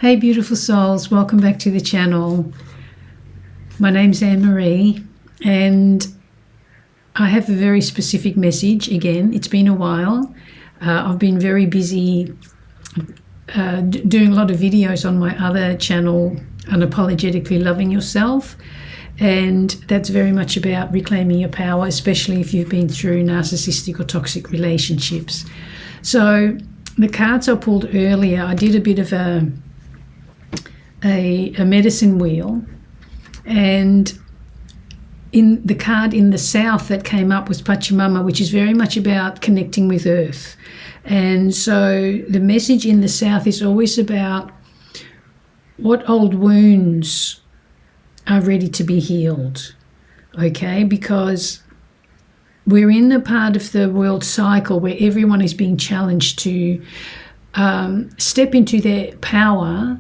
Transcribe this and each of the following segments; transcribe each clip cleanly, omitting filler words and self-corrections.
Hey beautiful souls, welcome back to the channel. My name's Annemarie and I have a very specific message. Again, it's been a while. I've been very busy doing a lot of videos on my other channel, Unapologetically Loving Yourself, and that's very much about reclaiming your power, especially if you've been through narcissistic or toxic relationships. So the cards I pulled earlier, I did a bit of a medicine wheel, and in the card in the south that came up was Pachamama, which is very much about connecting with earth. And so the message in the south is always about what old wounds are ready to be healed, okay? Because we're in a part of the world cycle where everyone is being challenged to step into their power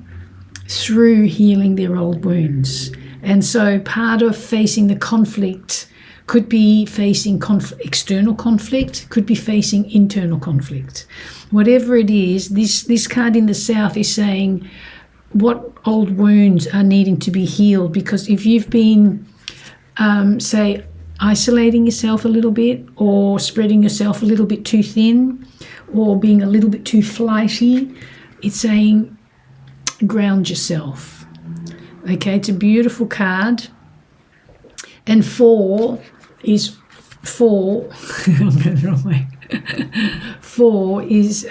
through healing their old wounds. And so part of facing the conflict could be facing external conflict, could be facing internal conflict. Whatever it is, this card in the south is saying what old wounds are needing to be healed, because if you've been, say, isolating yourself a little bit, or spreading yourself a little bit too thin, or being a little bit too flighty, it's saying ground yourself. Okay, it's a beautiful card. And four is I'm going the wrong way. 4 is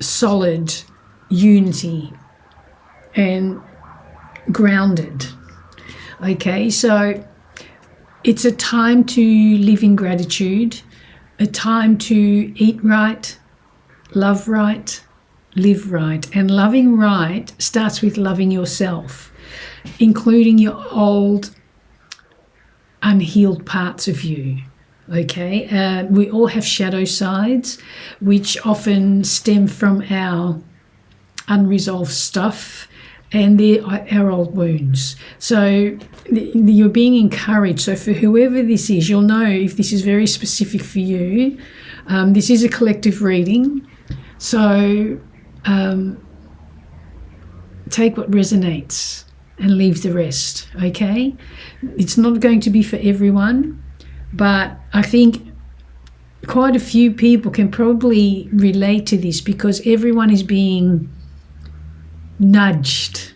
solid, unity, and grounded. Okay, so it's a time to live in gratitude, a time to eat right, love right, live right. And loving right starts with loving yourself, including your old unhealed parts of you. Okay, we all have shadow sides, which often stem from our unresolved stuff, and they're our old wounds. So you're being encouraged. So for whoever this is, you'll know if this is very specific for you. This is a collective reading, so take what resonates and leave the rest, okay? It's not going to be for everyone, but I think quite a few people can probably relate to this, because everyone is being nudged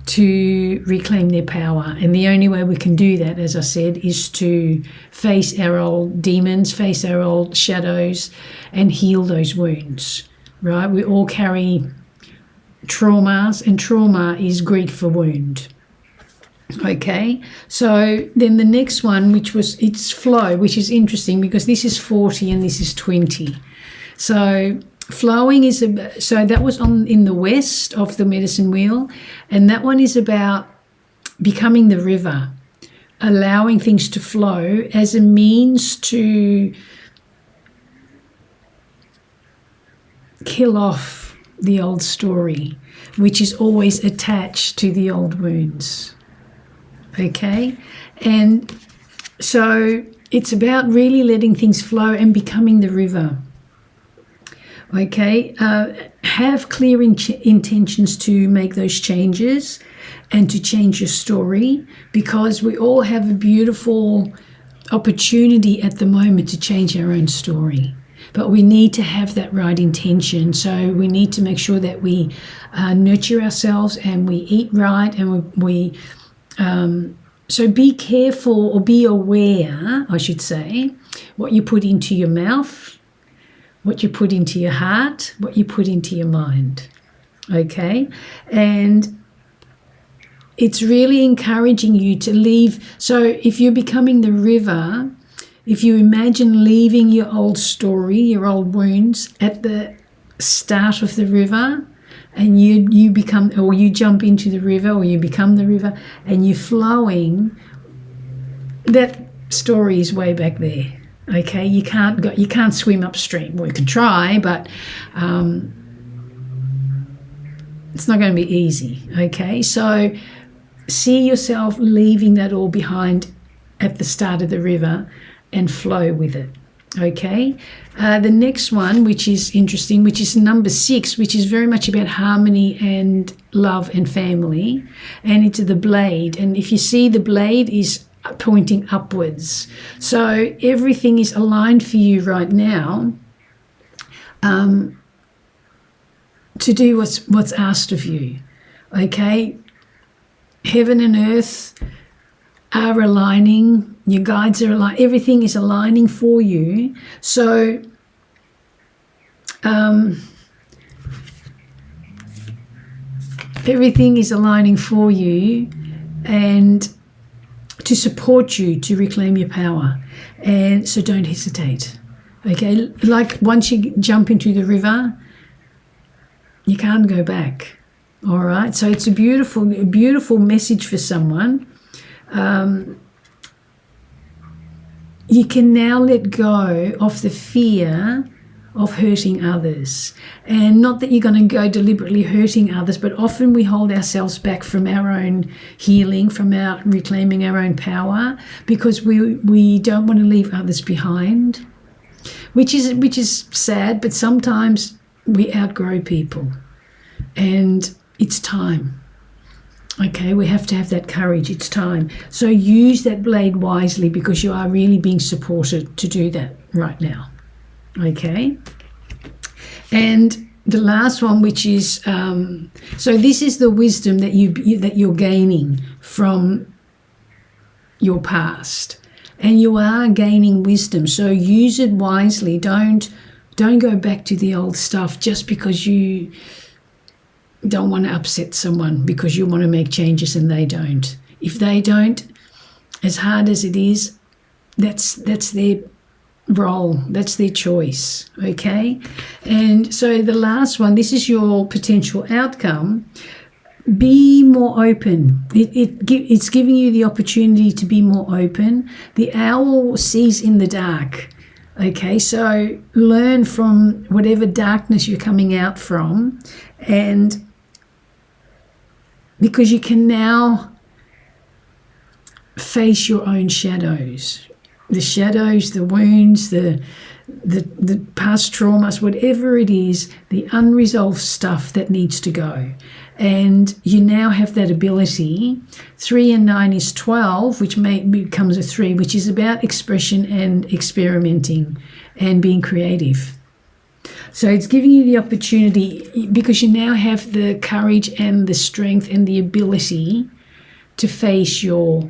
to reclaim their power. And the only way we can do that, as I said, is to face our old demons, face our old shadows, and heal those wounds, right? We all carry traumas, and trauma is Greek for wound. Okay, so then the next one, it's flow, which is interesting because this is 40 and this is 20. So flowing is so that was in the west of the medicine wheel, and that one is about becoming the river, allowing things to flow as a means to kill off the old story, which is always attached to the old wounds. Okay, and so it's about really letting things flow and becoming the river. Okay, have clear intentions to make those changes and to change your story, because we all have a beautiful opportunity at the moment to change our own story. But we need to have that right intention. So we need to make sure that we nurture ourselves and we eat right, and we so be careful, or be aware, I should say, what you put into your mouth, what you put into your heart, what you put into your mind. Okay? And it's really encouraging you to leave. So if you're becoming the river, if you imagine leaving your old story, your old wounds at the start of the river, and you become, or you jump into the river, or you become the river, and you're flowing, that story is way back there. Okay, you can't swim upstream. Well, you can try, but it's not going to be easy. Okay, so see yourself leaving that all behind at the start of the river and flow with it. Okay. The next one, which is interesting, which is number 6, which is very much about harmony and love and family, and it's the blade. And if you see, the blade is pointing upwards, so everything is aligned for you right now to do what's asked of you. Okay. Heaven and earth are aligning, your guides are aligning, everything is aligning for you. So everything is aligning for you and to support you to reclaim your power. And so don't hesitate. Okay, like once you jump into the river, you can't go back. All right, so it's a beautiful message for someone. You can now let go of the fear of hurting others. And not that you're going to go deliberately hurting others, but often we hold ourselves back from our own healing, from our reclaiming our own power, because we don't want to leave others behind, which is sad, but sometimes we outgrow people. And it's time. Okay, we have to have that courage. It's time. So use that blade wisely, because you are really being supported to do that right now. Okay. And the last one, which is so this is the wisdom that you're gaining from your past, and you are gaining wisdom. So use it wisely. Don't go back to the old stuff just because you don't want to upset someone, because you want to make changes and they don't. If they don't, as hard as it is, that's their role, that's their choice. Okay. And so the last one, this is your potential outcome. Be more open. It's giving you the opportunity to be more open. The owl sees in the dark. Okay, so learn from whatever darkness you're coming out from, and because you can now face your own shadows, the wounds, the past traumas, whatever it is, the unresolved stuff that needs to go. And you now have that ability. 3 and 9 is 12, which becomes a 3, which is about expression and experimenting and being creative. So it's giving you the opportunity, because you now have the courage and the strength and the ability to face your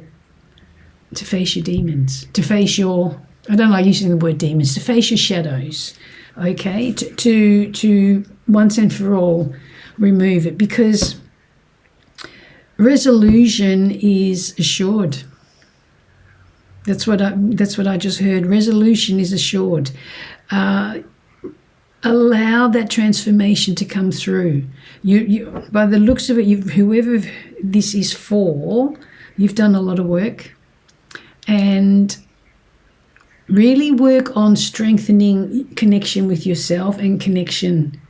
demons, to face your, I don't like using the word demons, to face your shadows. Okay, to once and for all remove it, because resolution is assured. That's what I just heard. Resolution is assured. Allow that transformation to come through. You by the looks of it, whoever this is for, you've done a lot of work, and really work on strengthening connection with yourself and connection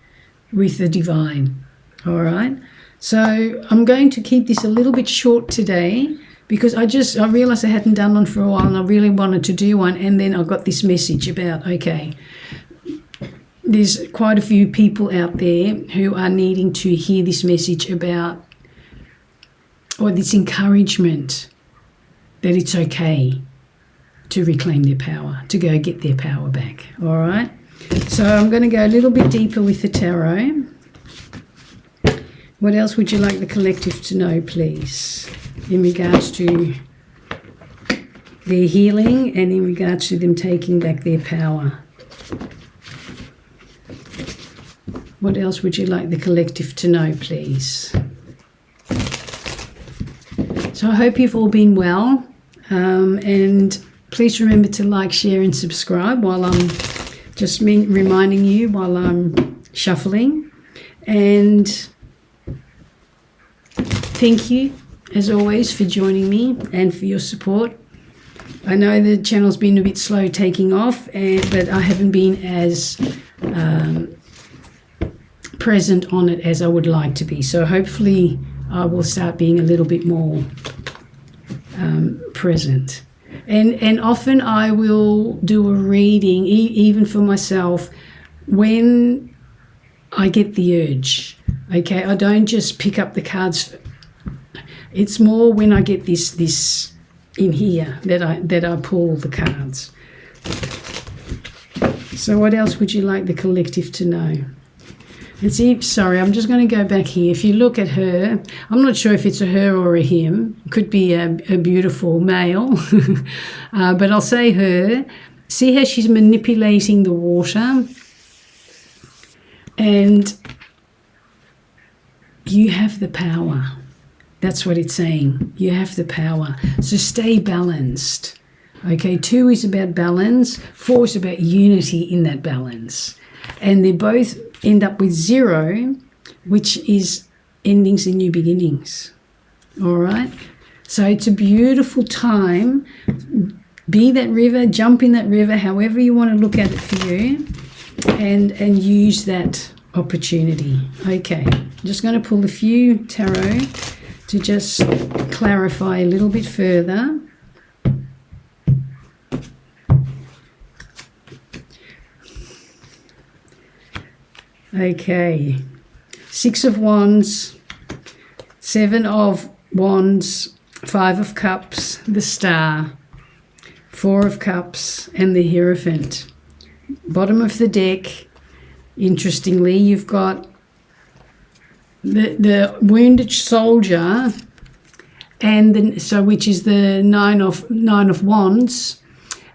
with the divine. All right. So I'm going to keep this a little bit short today, because I realized I hadn't done one for a while and I really wanted to do one. And then I got this message about, okay, there's quite a few people out there who are needing to hear this message about, or this encouragement that it's okay to reclaim their power, to go get their power back. All right. So I'm going to go a little bit deeper with the tarot. What else would you like the collective to know, please, in regards to their healing and in regards to them taking back their power? What else would you like the collective to know, please? So I hope you've all been well, and please remember to like, share and subscribe while I'm just reminding you while I'm shuffling. And thank you, as always, for joining me and for your support. I know the channel's been a bit slow taking off, but I haven't been as present on it as I would like to be. So hopefully I will start being a little bit more present. And often I will do a reading, even for myself, when I get the urge. Okay, I don't just pick up the cards. It's more when I get this in here that I pull the cards. So what else would you like the collective to know? Sorry, I'm just going to go back here. If you look at her, I'm not sure if it's a her or a him. It could be a beautiful male. But I'll say her. See how she's manipulating the water? And you have the power. That's what it's saying. You have the power. So stay balanced. Okay, 2 is about balance. 4 is about unity in that balance. And they both end up with 0, which is endings and new beginnings. All right? So it's a beautiful time. Be that river, jump in that river, however you want to look at it for you, and use that opportunity. Okay, I'm just going to pull a few tarot to just clarify a little bit further. Okay, 6 of Wands, 7 of Wands, 5 of Cups, the Star, 4 of Cups, and the Hierophant. Bottom of the deck, interestingly, you've got the Wounded Soldier, and which is the 9 of Wands,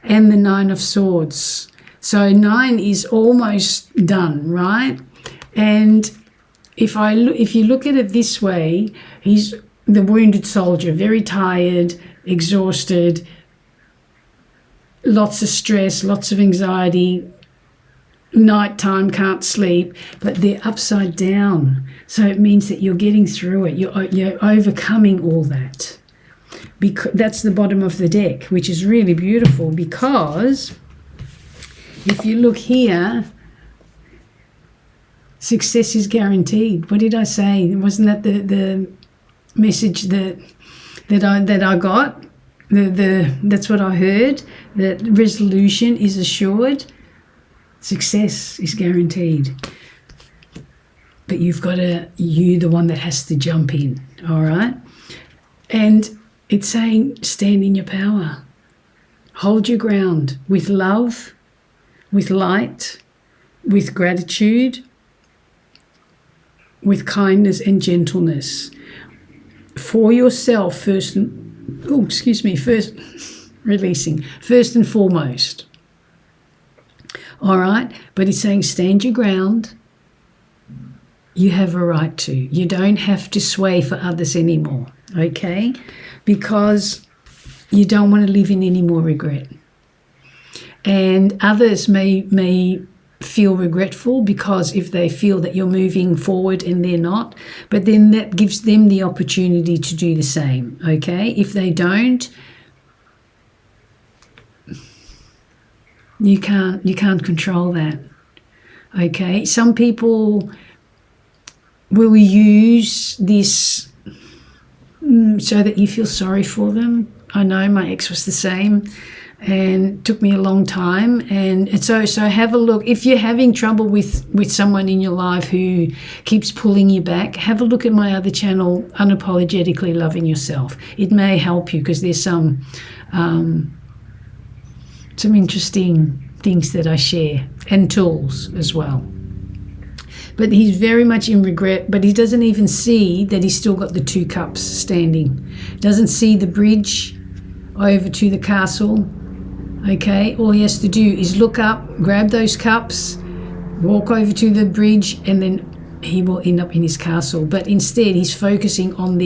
and the 9 of Swords. So 9 is almost done, right? And if you look at it this way, he's the wounded soldier, very tired, exhausted, lots of stress, lots of anxiety, nighttime, can't sleep, but they're upside down. So it means that you're getting through it. You're overcoming all that. Because that's the bottom of the deck, which is really beautiful, because if you look here, success is guaranteed. What did I say? Wasn't that the message that I got? That's what I heard. That resolution is assured. Success is guaranteed. But you've got you the one that has to jump in. All right. And it's saying stand in your power. Hold your ground with love, with light, with gratitude, with kindness and gentleness for yourself first and foremost. All right, but it's saying stand your ground. You have a right to. You don't have to sway for others anymore, okay? Because you don't want to live in any more regret. And others may feel regretful because if they feel that you're moving forward and they're not, but then that gives them the opportunity to do the same, okay? If they don't, you can't control that, okay? Some people will use this so that you feel sorry for them. I know my ex was the same. And it took me a long time. And so have a look. If you're having trouble with someone in your life who keeps pulling you back, have a look at my other channel, Unapologetically Loving Yourself. It may help you because there's some interesting things that I share, and tools as well. But he's very much in regret, but he doesn't even see that he's still got the 2 cups standing. Doesn't see the bridge over to the castle. Okay, all he has to do is look up, grab those cups, walk over to the bridge, and then he will end up in his castle. But instead, he's focusing on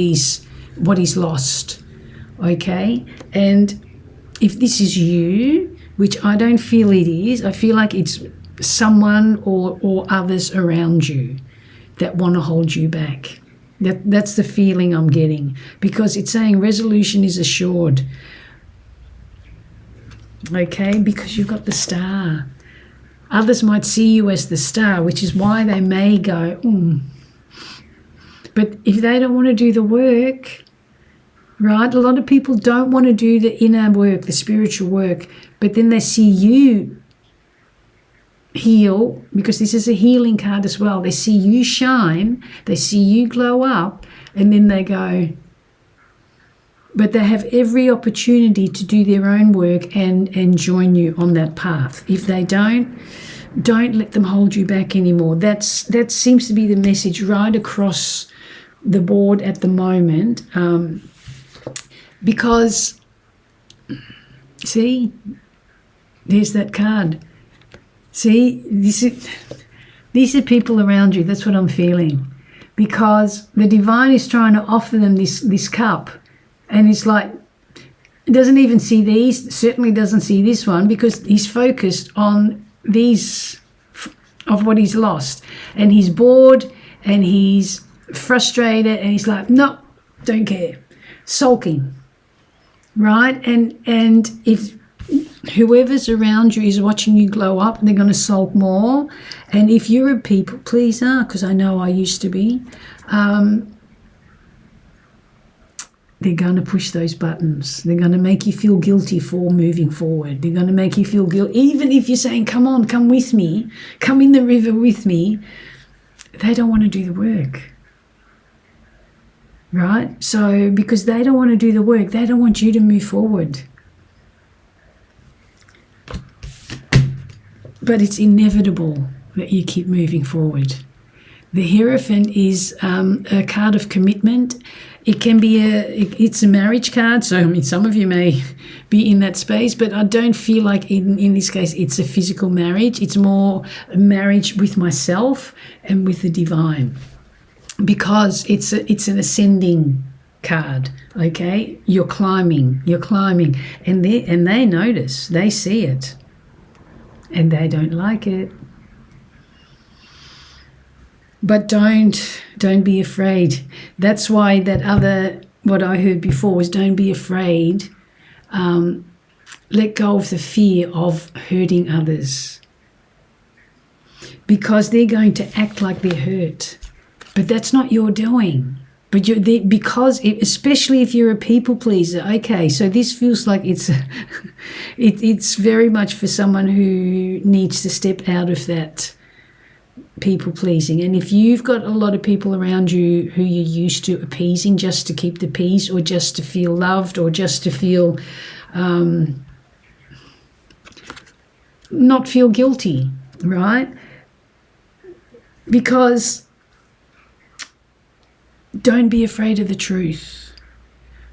what he's lost. Okay, and if this is you, which I don't feel it is, I feel like it's someone or others around you that want to hold you back. That's the feeling I'm getting, because it's saying resolution is assured. Okay, because you've got the Star. Others might see you as the Star, which is why they may go, But if they don't want to do the work, right? A lot of people don't want to do the inner work, the spiritual work, but then they see you heal, because this is a healing card as well. They see you shine, they see you glow up, and then they go, but they have every opportunity to do their own work and join you on that path. If they don't let them hold you back anymore. That seems to be the message right across the board at the moment, because see, there's that card. See, these are people around you. That's what I'm feeling, because the divine is trying to offer them this cup, and it's like, it doesn't even see these, certainly doesn't see this one, because he's focused on these of what he's lost, and he's bored and he's frustrated, and he's like, no, don't care, sulking, right? And if whoever's around you is watching you glow up, they're going to sulk more. And if you're a people pleaser, because I know I used to be, they're going to push those buttons. They're going to make you feel guilty for moving forward. They're going to make you feel guilty. Even if you're saying, come on, come with me, come in the river with me, they don't want to do the work. Right? So because they don't want to do the work, they don't want you to move forward. But it's inevitable that you keep moving forward. The Hierophant is a card of commitment. It can be it's a marriage card. So, I mean, some of you may be in that space, but I don't feel like in this case it's a physical marriage. It's more a marriage with myself and with the divine, because it's an ascending card. Okay, you're climbing, and they notice, they see it, and they don't like it. But don't be afraid. That's why what I heard before was, don't be afraid. Let go of the fear of hurting others, because they're going to act like they're hurt, but that's not your doing. But especially if you're a people pleaser. Okay, so this feels like it's very much for someone who needs to step out of that people pleasing. And if you've got a lot of people around you who you're used to appeasing just to keep the peace, or just to feel loved, or just to feel not feel guilty, right? Because don't be afraid of the truth,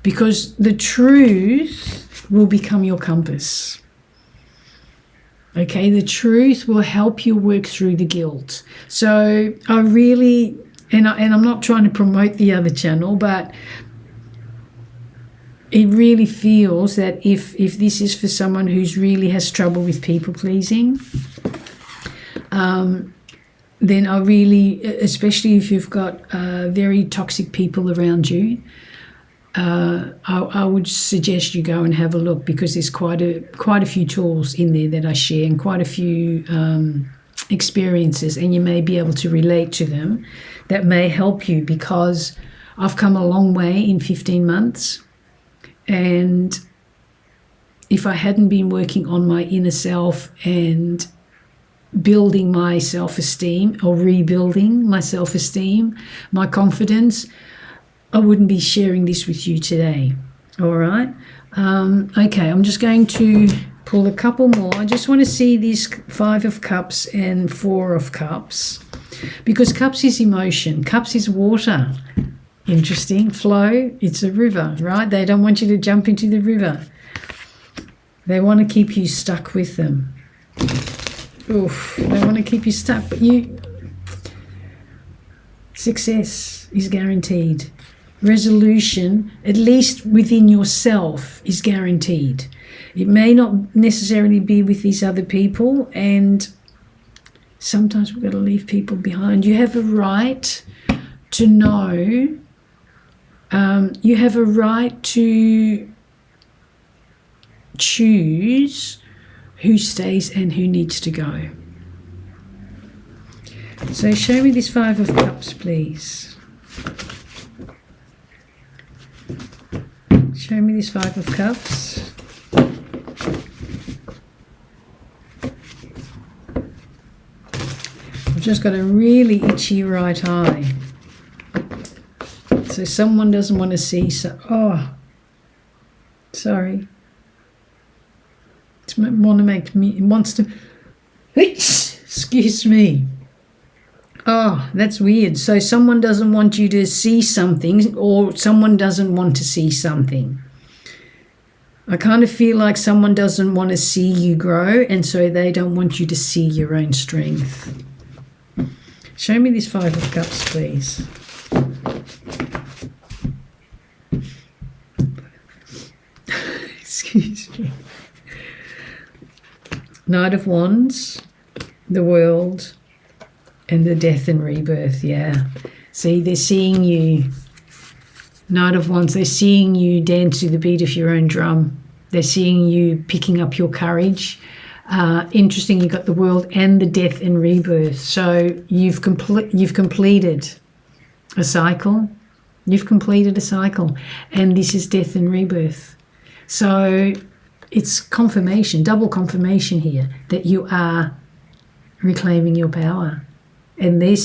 because the truth will become your compass. Okay, the truth will help you work through the guilt. So I really, and I'm not trying to promote the other channel, but it really feels that if this is for someone who's really has trouble with people pleasing, then I really, especially if you've got very toxic people around you, I would suggest you go and have a look, because there's quite a few tools in there that I share, and quite a few experiences, and you may be able to relate to them. That may help you, because I've come a long way in 15 months, and if I hadn't been working on my inner self and building my self-esteem, or rebuilding my self-esteem, my confidence, I wouldn't be sharing this with you today. All right. Okay, I'm just going to pull a couple more. I just want to see these 5 of Cups and 4 of Cups, because Cups is emotion, Cups is water. Interesting. Flow, it's a river, right? They don't want you to jump into the river. They want to keep you stuck with them. Oof, they want to keep you stuck, but success is guaranteed. Resolution, at least within yourself, is guaranteed. It may not necessarily be with these other people, and sometimes we've got to leave people behind. You have a right to know, you have a right to choose who stays and who needs to go. So show me this 5 of Cups, please. Show me this Five of Cups. I've just got a really itchy right eye. So someone doesn't want to see, oh, sorry. It wants to, excuse me. Oh, that's weird. So someone doesn't want you to see something, or someone doesn't want to see something. I kind of feel like someone doesn't want to see you grow, and so they don't want you to see your own strength. Show me this Five of Cups, please. Excuse me. Knight of Wands, the World, and the Death and Rebirth. Yeah. See, they're seeing you. Knight of Wands, they're seeing you dance to the beat of your own drum. They're seeing you picking up your courage. Interesting, you got the World and the Death and Rebirth. So you've completed a cycle. You've completed a cycle, and this is Death and Rebirth. So it's confirmation, double confirmation here that you are reclaiming your power. And they're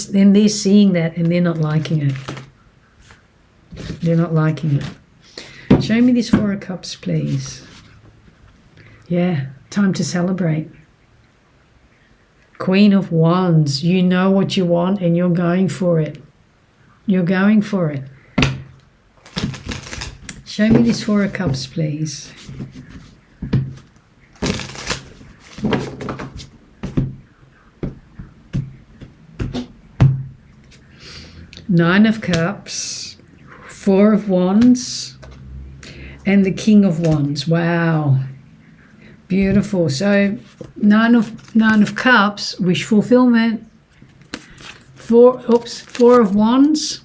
seeing that, and they're not liking it. They're not liking it. Show me this Four of Cups, please. Yeah, time to celebrate. Queen of Wands, you know what you want and you're going for it. You're going for it. Show me this Four of Cups, please. Nine of Cups, Four of Wands, and the King of Wands. Wow. Beautiful. So nine of Cups, wish fulfillment. Four of Wands,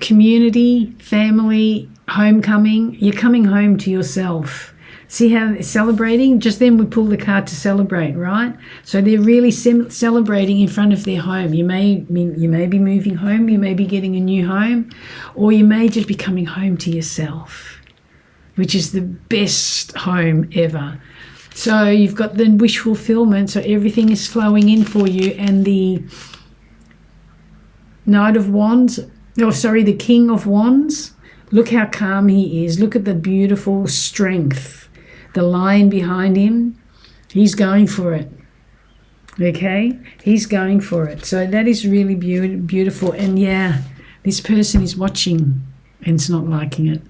community, family, homecoming. You're coming home to yourself. See how they're celebrating? Just then we pull the card to celebrate, right? So they're really celebrating in front of their home. You may be moving home, you may be getting a new home, or you may just be coming home to yourself, which is the best home ever. So you've got the wish fulfillment, so everything is flowing in for you, and the Knight of Wands, the King of Wands, look how calm he is. Look at the beautiful strength. The lion behind him, he's going for it. Okay? He's going for it. So that is really beautiful. And yeah, this person is watching and it's not liking it.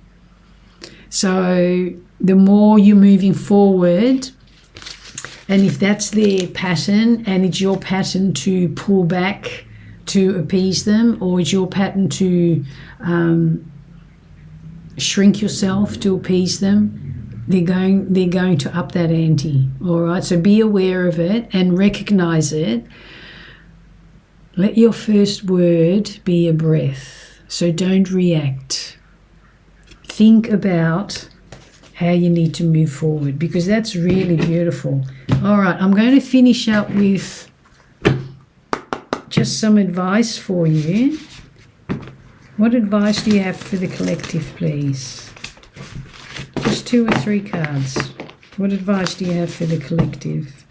So the more you're moving forward, and if that's their pattern and it's your pattern to pull back to appease them, or it's your pattern to shrink yourself to appease them, they're going to up that ante. All right, so be aware of it and recognize it. Let your first word be a breath. So don't react. Think about how you need to move forward, because that's really beautiful. All right, I'm going to finish up with just some advice for you. What advice do you have for the collective, please? Just 2 or 3 cards. What advice do you have for the collective?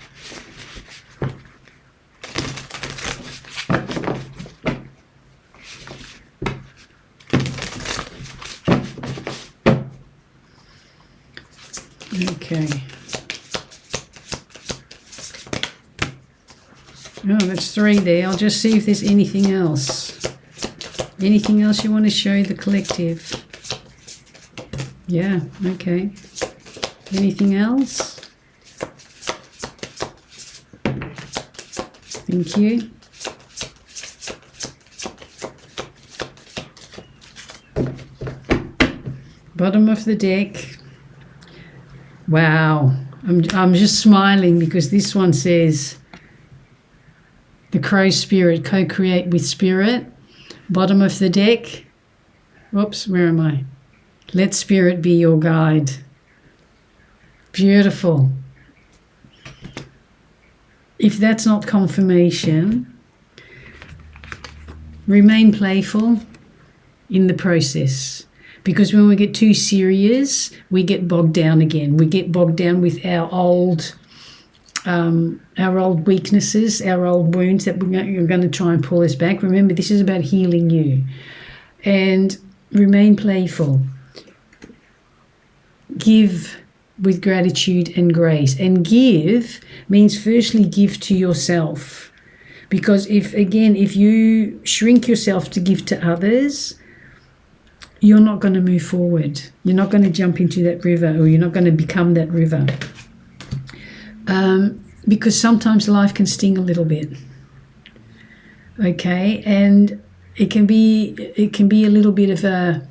Okay. Oh, that's 3 there. I'll just see if there's anything else. Anything else you want to show the collective? Yeah, okay. Anything else? Thank you. Bottom of the deck. Wow. I'm just smiling because this one says the crow spirit, co-create with spirit. Bottom of the deck. Whoops, where am I? Let spirit be your guide. Beautiful. If that's not confirmation, remain playful in the process. Because when we get too serious, we get bogged down again. We get bogged down with our old weaknesses, our old wounds that are going to try and pull us back. Remember, this is about healing you. And remain playful. Give with gratitude and grace. And give means firstly give to yourself. Because if you shrink yourself to give to others, you're not going to move forward. You're not going to jump into that river, or you're not going to become that river. Because sometimes life can sting a little bit. Okay, and it can be a little bit of a,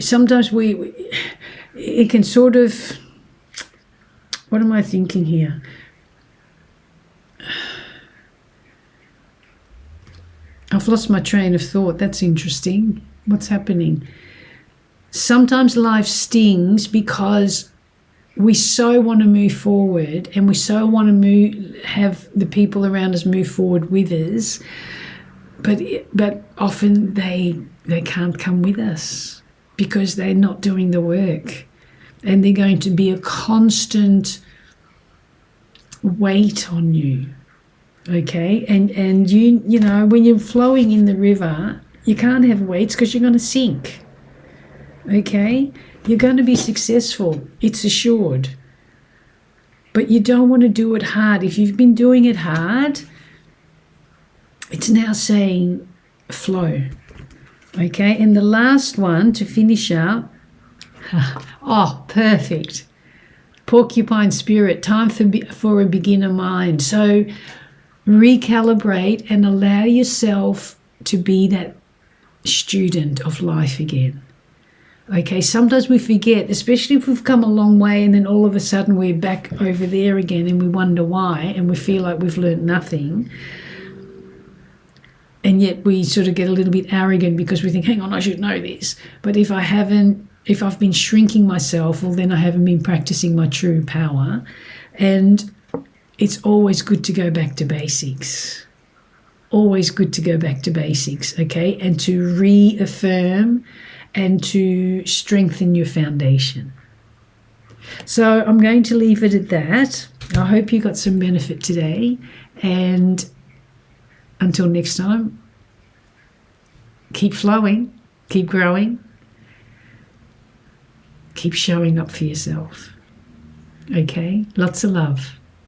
sometimes it can sort of, what am I thinking here? I've lost my train of thought. That's interesting. What's happening? Sometimes life stings because we so want to move forward, and we so want to have the people around us move forward with us, but often they can't come with us because they're not doing the work, and they're going to be a constant weight on you. Okay, and you when you're flowing in the river, you can't have weights because you're going to sink. Okay, you're going to be successful, it's assured, but you don't want to do it hard. If you've been doing it hard, it's now saying flow. Okay, and the last one to finish up, oh, perfect. Porcupine spirit, time for a beginner mind. So recalibrate and allow yourself to be that student of life again. Okay, sometimes we forget, especially if we've come a long way and then all of a sudden we're back over there again and we wonder why, and we feel like we've learned nothing. And yet we sort of get a little bit arrogant because we think, hang on, I should know this. But if I've been shrinking myself, well, then I haven't been practicing my true power. And it's always good to go back to basics. Always good to go back to basics, okay? And to reaffirm and to strengthen your foundation. So I'm going to leave it at that. I hope you got some benefit today. And until next time, keep flowing, keep growing, keep showing up for yourself. Okay? Lots of love.